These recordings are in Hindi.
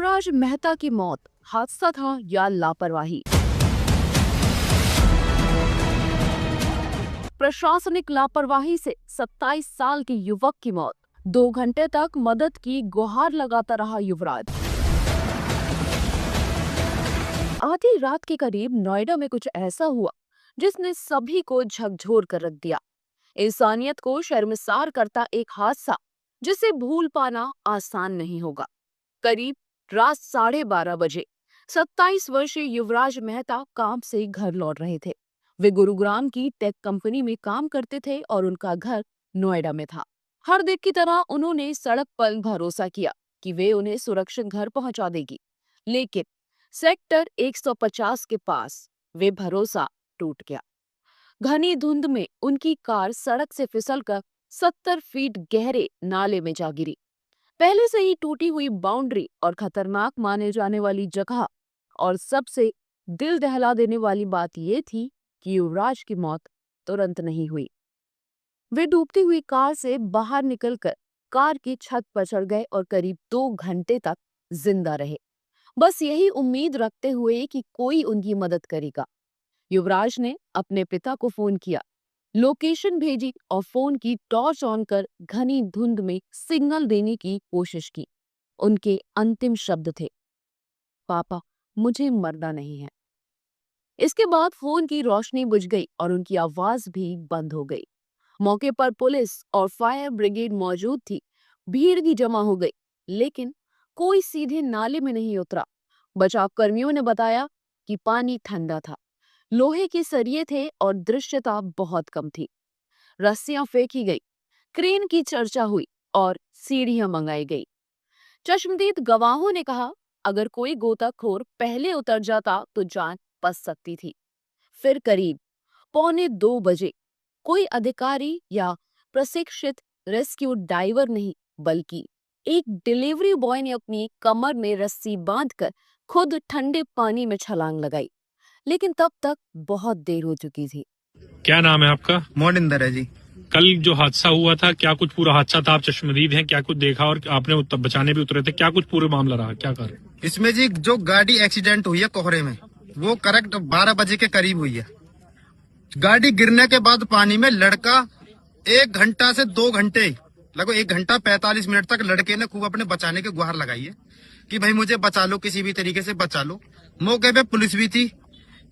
युवराज मेहता की मौत हादसा था या लापरवाही? प्रशासनिक लापरवाही से 27 साल के युवक की मौत। 2 घंटे तक मदद की गुहार लगाता रहा युवराज। आधी रात के करीब नोएडा में कुछ ऐसा हुआ जिसने सभी को झकझोर कर रख दिया। इंसानियत को शर्मसार करता एक हादसा जिसे भूल पाना आसान नहीं होगा। करीब रात 12:30 बजे 27 वर्षीय युवराज मेहता काम से घर लौट रहे थे। वे गुरुग्राम की टेक कंपनी में काम करते थे और उनका घर नोएडा में था। हर दिन की तरह उन्होंने सड़क पर भरोसा किया कि वे उन्हें सुरक्षित घर पहुंचा देगी, लेकिन सेक्टर 150 के पास वे भरोसा टूट गया। घनी धुंध में उनकी कार सड़क से फिसलकर 70 फीट गहरे नाले में जा गिरी। पहले से ही टूटी हुई बाउंड्री और खतरनाक माने जाने वाली जगह, और सबसे दिल दहला देने वाली बात यह थी कि युवराज की मौत तुरंत नहीं हुई। वे डूबती हुई कार से बाहर निकलकर कार की छत पर चढ़ गए और करीब 2 घंटे तक जिंदा रहे, बस यही उम्मीद रखते हुए कि कोई उनकी मदद करेगा। युवराज ने अपने पिता को फोन किया, लोकेशन भेजी और फोन की टॉर्च ऑन कर घनी धुंध में सिग्नल देने की कोशिश की। उनके अंतिम शब्द थे, पापा, मुझे मरना नहीं है। इसके बाद फोन की रोशनी बुझ गई और उनकी आवाज भी बंद हो गई। मौके पर पुलिस और फायर ब्रिगेड मौजूद थी। भीड़ भी जमा हो गई, लेकिन कोई सीधे नाले में नहीं उतरा। बचाव कर्मियों ने बताया कि पानी ठंडा था, लोहे के सरिये थे और दृश्यता बहुत कम थी। रस्सियां फेंकी गई, क्रेन की चर्चा हुई और सीढ़ियां मंगाई गई। चश्मदीद गवाहों ने कहा, अगर कोई गोताखोर पहले उतर जाता तो जान बच सकती थी। फिर करीब 1:45 बजे कोई अधिकारी या प्रशिक्षित रेस्क्यू डाइवर नहीं, बल्कि एक डिलीवरी बॉय ने अपनी कमर में रस्सी बांधकर खुद ठंडे पानी में छलांग लगाई, लेकिन तब तक बहुत देर हो चुकी थी। क्या नाम है आपका? मोडिंदर है जी। कल जो हादसा हुआ था, क्या कुछ पूरा हादसा था? आप चश्मदीद हैं, क्या कुछ देखा और आपने बचाने भी उतरे थे? क्या कुछ पूरे मामला रहा, क्या कर? इसमें जी जो गाड़ी एक्सीडेंट हुई है कोहरे में, वो करेक्ट 12 बजे के करीब हुई है। गाड़ी गिरने के बाद पानी में लड़का 1 घंटा से 2 घंटे, लगभग 1 घंटा 45 मिनट तक लड़के ने खूब अपने बचाने की गुहार लगाई है कि भाई मुझे बचा लो, किसी भी तरीके से बचा लो। मौके पे पुलिस भी थी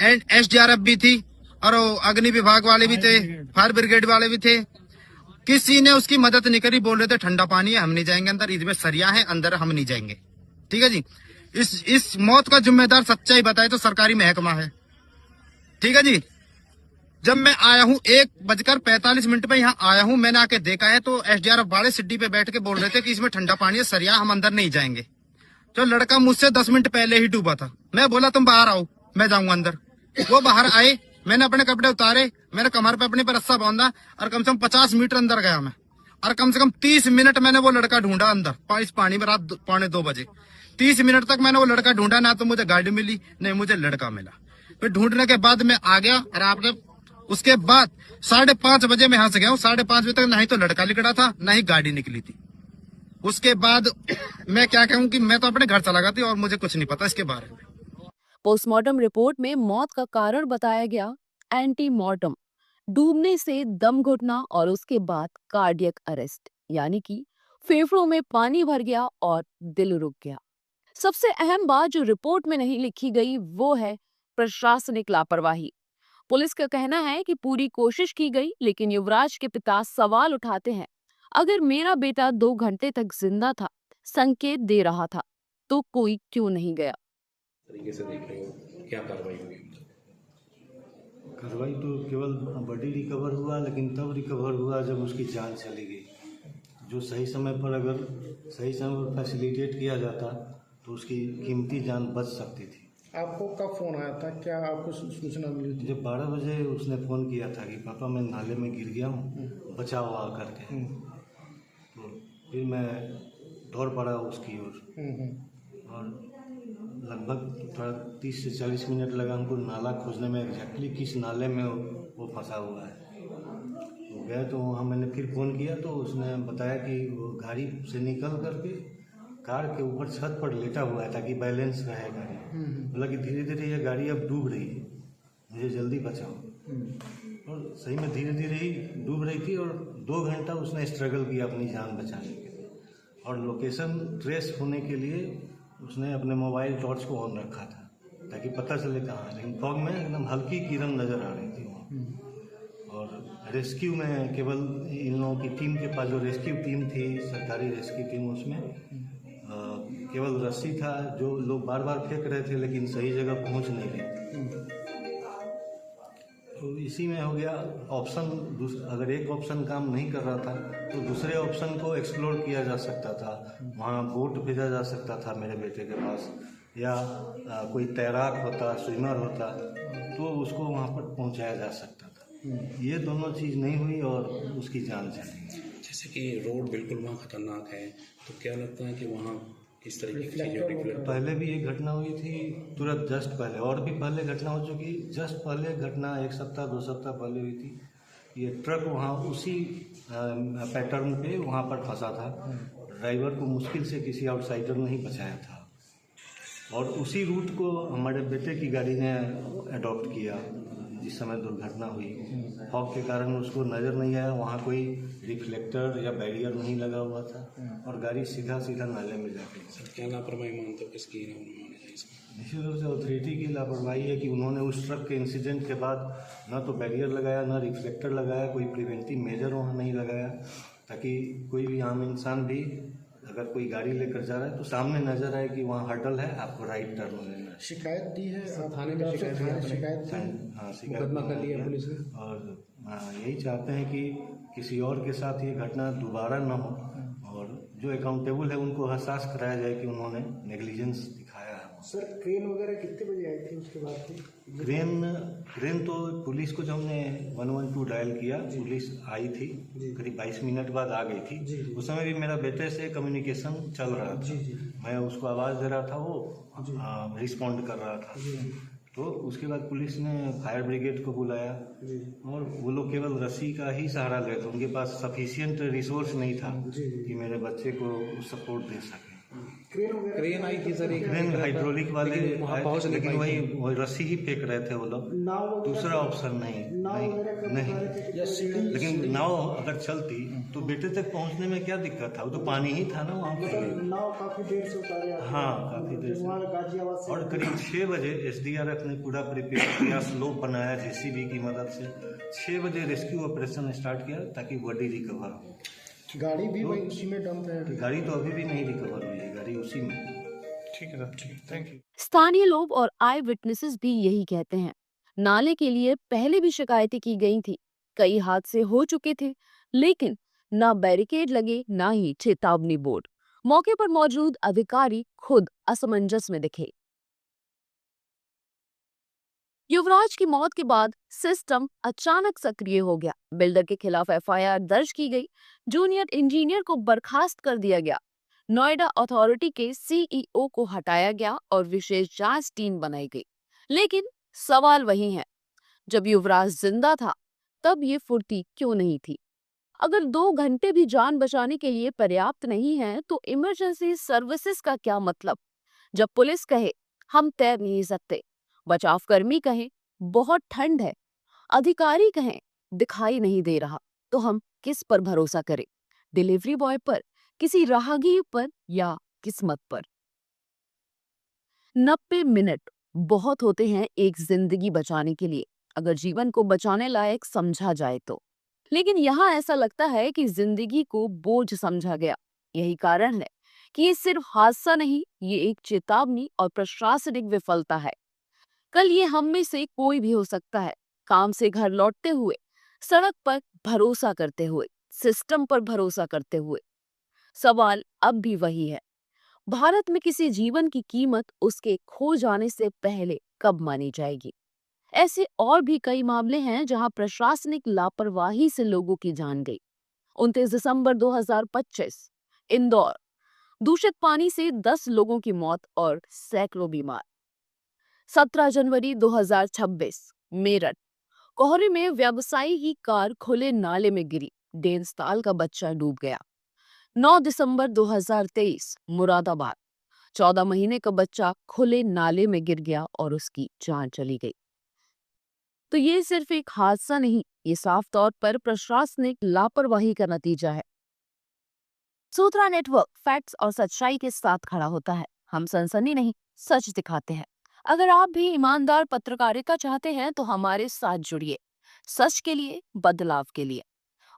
एंड SDRF भी थी और अग्नि विभाग वाले भी थे, फायर ब्रिगेड वाले भी थे। किसी ने उसकी मदद नहीं करी। बोल रहे थे ठंडा पानी है, हम नहीं जाएंगे अंदर, इसमें सरिया है अंदर, हम नहीं जाएंगे। ठीक है जी। इस मौत का जिम्मेदार सच्चाई बताए तो सरकारी महकमा है। ठीक है जी। जब मैं आया हूँ 1:45 पे यहाँ आया हूँ, मैंने आके देखा है तो SDRF वाले सिड्डी पे बैठ के बोल रहे थे कि इसमें ठंडा पानी है, सरिया, हम अंदर नहीं जाएंगे। तो लड़का मुझसे 10 मिनट पहले ही डूबा था। मैं बोला तुम बाहर आओ, मैं जाऊंगा अंदर। वो बाहर आए, मैंने अपने कपड़े उतारे, मैंने कमर पे अपने पर रस्सा बांधा और कम से कम 50 मीटर अंदर गया मैं, और कम से कम 30 मिनट मैंने वो लड़का ढूंढा अंदर इस पानी में। रात 1:45 बजे 30 मिनट तक मैंने वो लड़का ढूंढा, ना तो मुझे गाड़ी मिली नहीं मुझे लड़का मिला। फिर ढूंढने के बाद मैं आ गया और आपने उसके बाद 5:30 बजे मैं यहाँ से गया हूँ। 5:30 बजे तक ना ही तो लड़का निकला था ना ही गाड़ी निकली थी। उसके बाद मैं क्या कहूँ कि मैं तो अपने घर चला गया था और मुझे कुछ नहीं पता इसके बारे में। पोस्टमार्टम रिपोर्ट में मौत का कारण बताया गया एंटीमॉर्टम, डूबने से दम घुटना और उसके बाद कार्डियक अरेस्ट, यानी कि फेफड़ों में पानी भर गया और दिल रुक गया। सबसे अहम बात जो रिपोर्ट में नहीं लिखी गई वो है प्रशासनिक लापरवाही। पुलिस का कहना है कि पूरी कोशिश की गई, लेकिन युवराज के पिता सवाल उठाते हैं, अगर मेरा बेटा 2 घंटे तक जिंदा था, संकेत दे रहा था, तो कोई क्यों नहीं गया? तरीके से देख रहे हो, क्या कार्रवाई हुई? कार्रवाई तो केवल बॉडी रिकवर हुआ, लेकिन तब रिकवर हुआ जब उसकी जान चली गई। जो सही समय पर अगर सही समय पर फैसिलिटेट किया जाता तो उसकी कीमती जान बच सकती थी। आपको कब फ़ोन आया था, क्या आपको सूचना मिली थी? जब 12 बजे उसने फ़ोन किया था कि पापा मैं नाले में गिर गया हूँ, बचाओ आ करके। तो फिर मैं दौड़ पड़ा उसकी ओर और लगभग थोड़ा 30 से 40 मिनट लगा हमको नाला खोजने में, एग्जैक्टली किस नाले में वो फंसा हुआ है। तो गए तो वहाँ मैंने फिर फ़ोन किया तो उसने बताया कि वो गाड़ी से निकल करके कार के ऊपर छत पर लेटा हुआ है ताकि बैलेंस रहे गाड़ी। बोला कि धीरे धीरे ये गाड़ी अब डूब रही है, मुझे जल्दी बचाओ। और सही में धीरे धीरे ही डूब रही थी और 2 घंटा उसने स्ट्रगल किया अपनी जान बचाने के लिए। और लोकेशन ट्रेस होने के लिए उसने अपने मोबाइल टॉर्च को ऑन रखा था ताकि पता चले कहाँ है, लेकिन फॉग में एकदम हल्की किरण नज़र आ रही थी वहाँ। और रेस्क्यू में केवल इन लोगों की टीम के पास, जो रेस्क्यू टीम थी, सरकारी रेस्क्यू टीम, उसमें केवल रस्सी था जो लोग बार बार फेंक रहे थे लेकिन सही जगह पहुँच नहीं रही। तो इसी में हो गया ऑप्शन। अगर एक ऑप्शन काम नहीं कर रहा था तो दूसरे ऑप्शन को एक्सप्लोर किया जा सकता था। वहाँ बोट भेजा जा सकता था मेरे बेटे के पास, या कोई तैराक होता, स्विमर होता, तो उसको वहाँ पर पहुँचाया जा सकता था। ये दोनों चीज़ नहीं हुई और उसकी जान चली गई। जैसे कि रोड बिल्कुल वहाँ खतरनाक है, तो क्या लगता है कि वहाँ इस तरीके की चीज़ें रिफ्लेक्ट पहले भी एक घटना हुई थी तुरंत जस्ट पहले, और भी पहले घटना हो चुकी। जस्ट पहले घटना 1 सप्ताह 2 सप्ताह पहले हुई थी। ये ट्रक वहाँ उसी पैटर्न पे वहाँ पर फंसा था। ड्राइवर को मुश्किल से किसी आउटसाइडर ने ही बचाया था और उसी रूट को हमारे बेटे की गाड़ी ने अडॉप्ट किया जिस समय दुर्घटना हुई। फॉग के कारण उसको नज़र नहीं आया, वहाँ कोई रिफ्लेक्टर या बैरियर नहीं लगा हुआ था और गाड़ी सीधा सीधा नाले में जाके। सर क्या लापरवाही मानते हो, किसकी लापरवाही है इसमें? निश्चित रूप से अथॉरिटी की लापरवाही है कि उन्होंने उस ट्रक के इंसिडेंट के बाद ना तो बैरियर लगाया, ना रिफ्लेक्टर लगाया, कोई प्रिवेंटिव मेजर वहाँ नहीं लगाया ताकि कोई भी आम इंसान भी अगर कोई गाड़ी लेकर जा रहा है तो सामने नजर आए कि वहाँ हर्डल है, आपको राइट टर्न लेना है। शिकायत दी है थाने में शिकायत दी है, शिकायत हाँ, शिकायत मुकदमा कर लिया पुलिस ने। और यही चाहते हैं कि किसी और के साथ ये घटना दोबारा न हो और जो अकाउंटेबल है उनको एहसास कराया जाए कि उन्होंने नेग्लिजेंस दिखाया है। सर क्रेन वगैरह कितने बजे आई थी उसके बाद थी? क्रेन तो पुलिस को जब हमने 112 डायल किया, पुलिस आई थी, करीब 22 मिनट बाद आ गई थी। उस समय भी मेरा बेटे से कम्युनिकेशन चल रहा था, मैं उसको आवाज़ दे रहा था, वो रिस्पॉन्ड कर रहा था। तो उसके बाद पुलिस ने फायर ब्रिगेड को बुलाया और वो लोग केवल रस्सी का ही सहारा ले थे, उनके पास सफिशिएंट रिसोर्स नहीं था कि मेरे बच्चे को सपोर्ट दे सके। क्रेन आई थी सर, एक क्रेन हाइड्रोलिक वाले वहाँ आए पहुँच थे, नहीं लेकिन पाई वही रस्सी ही फेंक रहे थे वो लोग, दूसरा ऑप्शन नहीं। लेकिन नाव अगर चलती तो बेटे तक पहुंचने में क्या दिक्कत था, वो तो पानी ही था ना वहाँ पर। नाव काफी देर से उतारे आप। हाँ, काफी देर से। गाजियाबाद से और करीब 6 बजे एसडीआरएफ ने पूरा प्रिपेयर किया, स्लोप बनाया जेसीबी की मदद से। 6 बजे रेस्क्यू ऑपरेशन स्टार्ट किया ताकि बॉडी रिकवर हो। गाड़ी भी वही उसी में डंप है। गाड़ी तो अभी भी नहीं रिकवर हुई है, गाड़ी उसी में। ठीक है सर, ठीक, थैंक यू। स्थानीय लोग और आई विटनेसेस भी यही कहते हैं। नाले के लिए पहले भी शिकायतें की गई थी, कई हादसे हो चुके थे, लेकिन ना बैरिकेड लगे ना ही चेतावनी बोर्ड। मौके पर मौजूद अधिकारी खुद असमंजस में दिखे। युवराज की मौत के बाद सिस्टम अचानक सक्रिय हो गया। बिल्डर के खिलाफ एफआईआर दर्ज की गई, जूनियर इंजीनियर को बर्खास्त कर दिया गया, नोएडा अथॉरिटी के सीईओ को हटाया गया और विशेष जांच टीम बनाई गई। लेकिन सवाल वही है, जब युवराज जिंदा था तब ये फुर्ती क्यों नहीं थी? अगर 2 घंटे भी जान बचाने के लिए पर्याप्त नहीं है तो इमरजेंसी सर्विसेज का क्या मतलब? जब पुलिस कहे हम तैर नहीं सकते, बचाव कर्मी कहें बहुत ठंड है, अधिकारी कहें दिखाई नहीं दे रहा, तो हम किस पर भरोसा करें? डिलीवरी बॉय पर, किसी राहगीर पर या किस्मत पर? 90 मिनट बहुत होते हैं एक जिंदगी बचाने के लिए, अगर जीवन को बचाने लायक समझा जाए तो। लेकिन यहाँ ऐसा लगता है कि जिंदगी को बोझ समझा गया। यही कारण है कि ये सिर्फ हादसा नहीं, ये एक चेतावनी और प्रशासनिक विफलता है। कल ये हम में से कोई भी हो सकता है, काम से घर लौटते हुए, सड़क पर भरोसा करते हुए, सिस्टम पर भरोसा करते हुए। सवाल अब भी वही है, भारत में किसी जीवन की कीमत उसके खो जाने से पहले कब मानी जाएगी? ऐसे और भी कई मामले हैं जहां प्रशासनिक लापरवाही से लोगों की जान गई। 29 दिसंबर 2025 इंदौर, दूषित पानी से 10 लोगों की मौत और सैकड़ों बीमार। 17 जनवरी 2026 मेरठ, कोहरे में व्यवसायी की कार खुले नाले में गिरी, 1.5 साल का बच्चा डूब गया। 9 दिसंबर 2023 मुरादाबाद। 14 महीने का बच्चा खुले नाले में गिर गया और उसकी जान चली गई। तो ये सिर्फ एक हादसा नहीं, ये साफ तौर पर प्रशासनिक लापरवाही का नतीजा है। सूत्रा नेटवर्क फैक्ट्स और सच्चाई के साथ खड़ा होता है। हम सनसनी नहीं, सच दिखाते हैं। अगर आप भी ईमानदार पत्रकारिता चाहते हैं तो हमारे साथ जुड़िए, सच के लिए, बदलाव के लिए।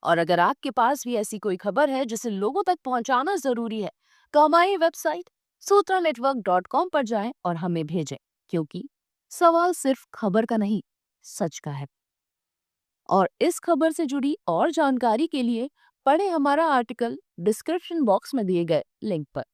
और अगर आपके पास भी ऐसी कोई खबर है जिसे लोगों तक पहुंचाना जरूरी है, तो हमारी वेबसाइट सूत्रानेटवर्क.com पर जाएं और हमें भेजें, क्योंकि सवाल सिर्फ खबर का नहीं, सच का है। और इस खबर से जुड़ी और जानकारी के लिए पढ़ें हमारा आर्टिकल डिस्क्रिप्शन बॉक्स में दिए गए लिंक पर।